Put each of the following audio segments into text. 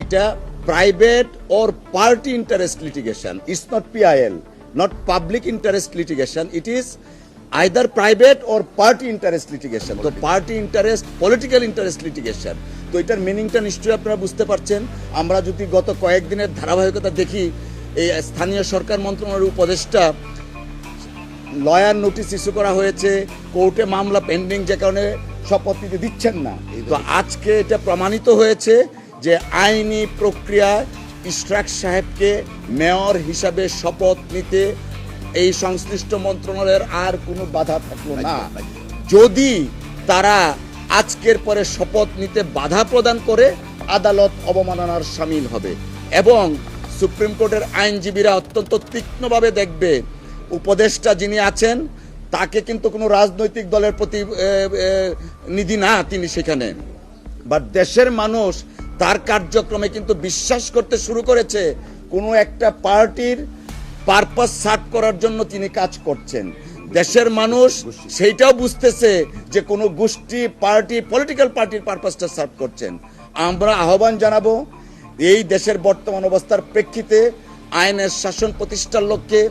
এটা private or party interest litigation. It's not PIL, not public interest litigation. It is either private or party interest litigation. তো party interest, political interest litigation. তো এটার মিনিংটা নিশ্চয়ই আপনারা বুঝতে পারছেন। আমরা যদি গত কয়েকদিনের ধারাবাহিকতা দেখি, এই স্থানীয় সরকার মন্ত্রণালয়ের উপদেষ্টা লয়ার নোটিশ ইস্যু করা হয়েছে, কোর্টে মামলা পেন্ডিং, যে কারণে শপথ নিতে দিচ্ছেন না। তো আজকে এটা প্রমাণিত হয়েছে যে আইনি প্রক্রিয়ায় ইশরাক সাহেবকে মেয়র হিসাবে শপথ নিতে এই সংশ্লিষ্ট মন্ত্রণালয়ের আর কোনো বাধা থাকলো না। যদি তারা আজকের পরে শপথ নিতে বাধা প্রদান করে, আদালত অবমাননার শামিল হবে এবং সুপ্রিম কোর্টের আইনজীবীরা অত্যন্ত তীক্ষ্ণভাবে দেখবে উপদেষ্টা যিনি আছেন তাকে কিন্তু কোনো রাজনৈতিক দলের প্রতিনিধি না তিনি সেখানে, বাট দেশের মানুষ তার কার্যক্রমে কিন্তু বিশ্বাস করতে শুরু করেছে কোনো একটা পার্টির পারপাস সার্ভ করার জন্য তিনি কাজ করছেন। দেশের মানুষ সেইটাও বুঝতেছে যে কোনো গোষ্ঠী, পার্টি, পলিটিক্যাল পার্টির পারপাসটা সার্ভ করছেন। আমরা আহ্বান জানাবো এই দেশের বর্তমান অবস্থার প্রেক্ষিতে আইনের শাসন প্রতিষ্ঠার লক্ষ্যে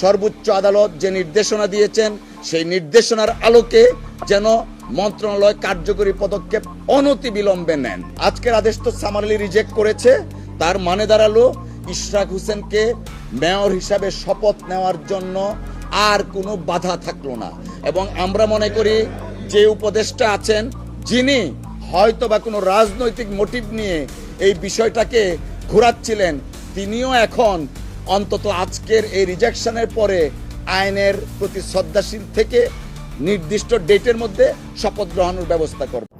সর্বোচ্চ আদালত যে নির্দেশনা দিয়েছেন সেই নির্দেশনার আলোকে যেন মন্ত্রণালয় কার্যকরী পদক্ষেপ অনতিবিলম্বে নেন। আজকের আদেশ তো সামারলি রিজেক্ট করেছে, তার মানে দাঁড়ালো ইশরাক হোসেনকে মেয়র হিসাবে শপথ নেওয়ার জন্য আর কোনো বাধা থাকলো না। এবং আমরা মনে করি যে উপদেষ্টা আছেন যিনি হয়তো বা কোনো রাজনৈতিক মোটিভ নিয়ে এই বিষয়টাকে ঘোরাচ্ছিলেন, তিনিও এখন অন্তত আজকের এই রিজেকশনের পরে আইনের প্রতি শ্রদ্ধাশীল থেকে নির্দিষ্ট ডেটের মধ্যে শপথ গ্রহণের ব্যবস্থা করবে।